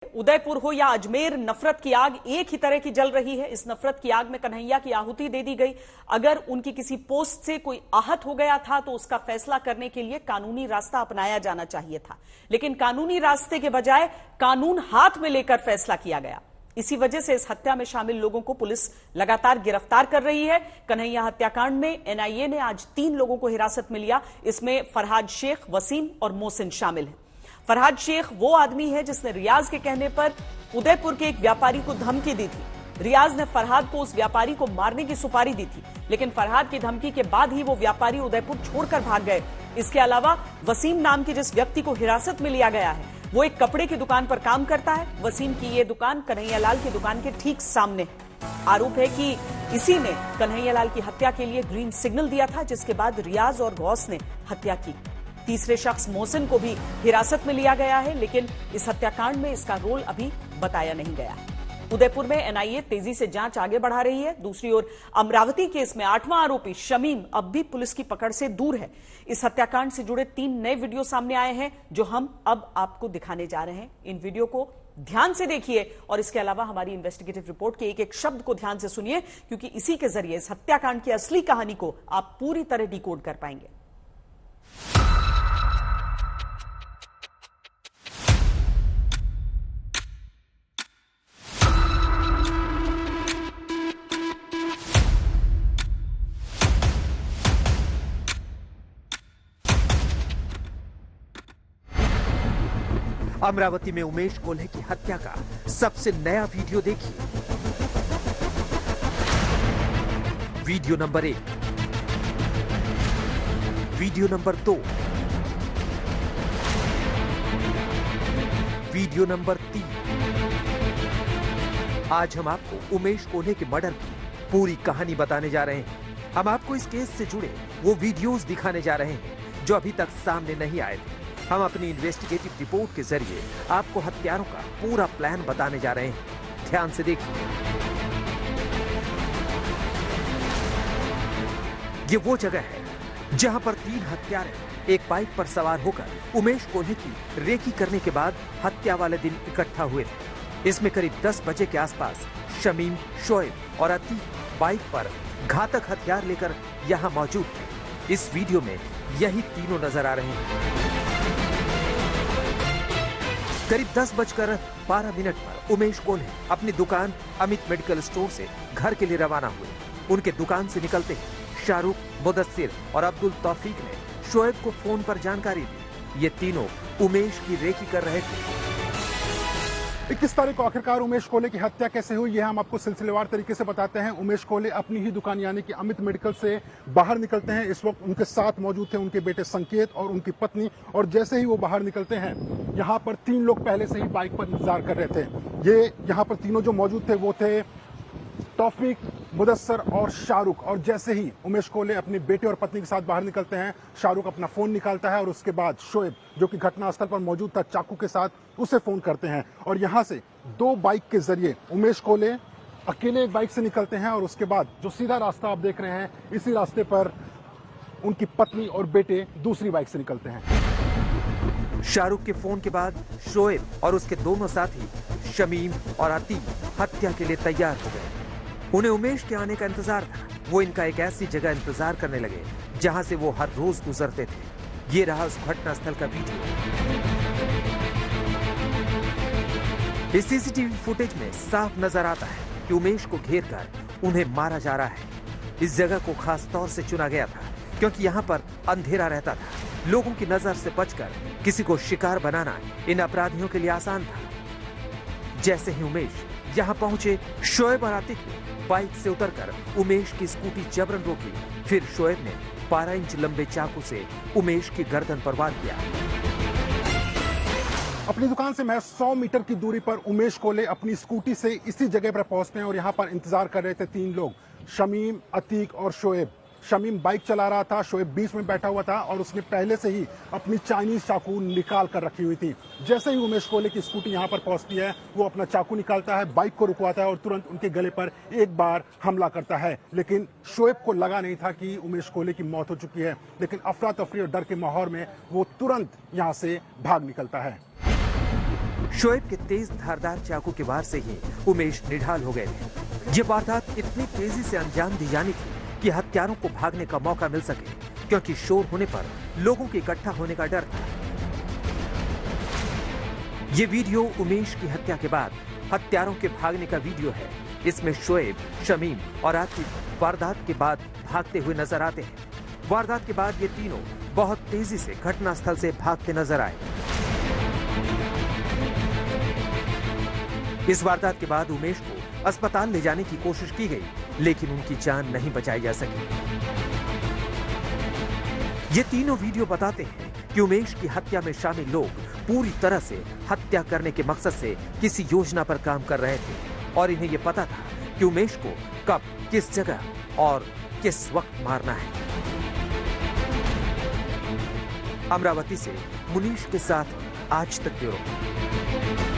उदयपुर हो या अजमेर, नफरत की आग एक ही तरह की जल रही है। इस नफरत की आग में कन्हैया की आहुति दे दी गई। अगर उनकी किसी पोस्ट से कोई आहत हो गया था तो उसका फैसला करने के लिए कानूनी रास्ता अपनाया जाना चाहिए था, लेकिन कानूनी रास्ते के बजाय कानून हाथ में लेकर फैसला किया गया। इसी वजह से इस हत्या में शामिल लोगों को पुलिस लगातार गिरफ्तार कर रही है। कन्हैया हत्याकांड में एनआईए ने आज 3 लोगों को हिरासत में लिया। इसमें फरहाद शेख, वसीम और मोहसिन शामिल हैं। फरहाद शेख वो आदमी है जिसने रियाज के कहने पर उदयपुर के एक व्यापारी को धमकी दी थी। रियाज ने फरहाद को उस व्यापारी को मारने की सुपारी दी थी, लेकिन फरहाद की धमकी के बाद ही वो व्यापारी उदयपुर छोड़कर भाग गए। इसके अलावा वसीम नाम की जिस व्यक्ति को हिरासत में लिया गया है, वो एक कपड़े की दुकान पर काम करता है। वसीम की ये दुकान कन्हैयालाल की दुकान के ठीक सामने है। आरोप है कि इसी ने कन्हैयालाल की हत्या के लिए ग्रीन सिग्नल दिया था, जिसके बाद रियाज और गौस ने हत्या की। तीसरे शख्स मोहसिन को भी हिरासत में लिया गया है, लेकिन इस हत्याकांड में इसका रोल अभी बताया नहीं गया है। उदयपुर में एनआईए तेजी से जांच आगे बढ़ा रही है। दूसरी ओर अमरावती केस में 8वां आरोपी शमीम अब भी पुलिस की पकड़ से दूर है। इस हत्याकांड से जुड़े 3 नए वीडियो सामने आए हैं, जो हम अब आपको दिखाने जा रहे हैं। इन वीडियो को ध्यान से देखिए और इसके अलावा हमारी इन्वेस्टिगेटिव रिपोर्ट के एक एक शब्द को ध्यान से सुनिए, क्योंकि इसी के जरिए इस हत्याकांड की असली कहानी को आप पूरी तरह डिकोड कर पाएंगे। अमरावती में उमेश कोल्हे की हत्या का सबसे नया वीडियो देखिए। Video number 1, video number 2, video number 3। आज हम आपको उमेश कोल्हे के मर्डर की पूरी कहानी बताने जा रहे हैं। हम आपको इस केस से जुड़े वो वीडियोस दिखाने जा रहे हैं जो अभी तक सामने नहीं आए थे। हम अपनी इन्वेस्टिगेटिव रिपोर्ट के जरिए आपको हत्यारों का पूरा प्लान बताने जा रहे हैं। ध्यान से देखिए। ये वो जगह है जहां पर 3 हत्यारे एक बाइक पर सवार होकर उमेश कोल्हे की रेकी करने के बाद हत्या वाले दिन इकट्ठा हुए थे। इसमें करीब 10 बजे के आसपास शमीम, शोएब और अतीक बाइक पर घातक हथियार लेकर यहां मौजूद थे। इस वीडियो में यही तीनों नजर आ रहे हैं। करीब 10:12 पर उमेश कोल्हे अपनी दुकान अमित मेडिकल स्टोर से घर के लिए रवाना हुए। उनके दुकान से निकलते ही शाहरुख, मुदस्सिर और अब्दुल तौफीक ने शोएब को फोन पर जानकारी दी। ये तीनों उमेश की रेकी कर रहे थे। 21 तारीख को आखिरकार उमेश कोल्हे की हत्या कैसे हुई, यह हम आपको सिलसिलेवार तरीके से बताते हैं। उमेश कोल्हे अपनी ही दुकान यानी कि अमित मेडिकल से बाहर निकलते हैं। इस वक्त उनके साथ मौजूद थे उनके बेटे संकेत और उनकी पत्नी, और जैसे ही वो बाहर निकलते हैं, यहाँ पर 3 लोग पहले से ही बाइक पर इंतजार कर रहे थे। ये यहाँ पर तीनों जो मौजूद थे वो थे तौफीक, मुदस्सर और शाहरुख। और जैसे ही उमेश कोल्हे अपने बेटे और पत्नी के साथ बाहर निकलते हैं, शाहरुख अपना फोन निकालता है और उसके बाद शोएब, जो कि घटनास्थल पर मौजूद था चाकू के साथ, उसे फोन करते हैं। और यहां से 2 बाइक के जरिए उमेश कोल्हे अकेले एक बाइक से निकलते हैं और उसके बाद जो सीधा रास्ता आप देख रहे हैं, इसी रास्ते पर उनकी पत्नी और बेटे दूसरी बाइक से निकलते हैं। शाहरुख के फोन के बाद शोएब और उसके दोनों साथी शमीम और अतीक हत्या के लिए तैयार हो गए। उन्हें उमेश के आने का इंतजार था। वो इनका एक ऐसी जगह इंतजार करने लगे जहां से वो हर रोज गुजरते थे। ये रहा उस घटना स्थल का वीडियो। इस सीसीटीवी फुटेज में साफ नजर आता है कि उमेश को घेर कर उन्हें मारा जा रहा है। इस जगह को खास तौर से चुना गया था क्योंकि यहाँ पर अंधेरा रहता था। लोगों की नजर से बचकर किसी को शिकार बनाना इन अपराधियों के लिए आसान था। जैसे ही उमेश यहाँ पहुंचे, शोएब और आतिक ने बाइक से उतरकर उमेश की स्कूटी जबरन रोकी। फिर शोएब ने 12 इंच लंबे चाकू से उमेश की गर्दन पर वार किया। अपनी दुकान से महज 100 मीटर की दूरी पर उमेश कोल्हे अपनी स्कूटी से इसी जगह पर पहुंचते हैं और यहाँ पर इंतजार कर रहे थे 3 लोग, शमीम, अतीक और शोएब। शमीम बाइक चला रहा था, शोएब बीच में बैठा हुआ था और उसने पहले से ही अपनी चाइनीज चाकू निकाल कर रखी हुई थी। जैसे ही उमेश कोल्हे की स्कूटी यहाँ पर पहुंचती है, वो अपना चाकू निकालता है, बाइक को रुकवाता है और तुरंत उनके गले पर एक बार हमला करता है। लेकिन शोएब को लगा नहीं था कि उमेश कोल्हे की मौत हो चुकी है, लेकिन अफरा तफरी और डर के माहौल में वो तुरंत यहाँ से भाग निकलता है। शोएब के तेज धारदार चाकू के वार से ही उमेश निढाल हो गए थे। ये वारदात इतनी तेजी से अंजाम दी जानी थी कि हत्यारों को भागने का मौका मिल सके, क्योंकि शोर होने पर लोगों के इकट्ठा होने का डर था। ये वीडियो उमेश की हत्या के बाद हत्यारों के भागने का वीडियो है। इसमें शोएब, शमीम और आतिफ वारदात के बाद भागते हुए नजर आते हैं। वारदात के बाद ये तीनों बहुत तेजी से घटनास्थल से भागते नजर आए। इस वारदात के बाद उमेश को अस्पताल ले जाने की कोशिश की गई, लेकिन उनकी जान नहीं बचाई जा सकी। ये तीनों वीडियो बताते हैं कि उमेश की हत्या में शामिल लोग पूरी तरह से हत्या करने के मकसद से किसी योजना पर काम कर रहे थे और इन्हें यह पता था कि उमेश को कब, किस जगह और किस वक्त मारना है। अमरावती से मुनीश के साथ आज तक ब्यूरो।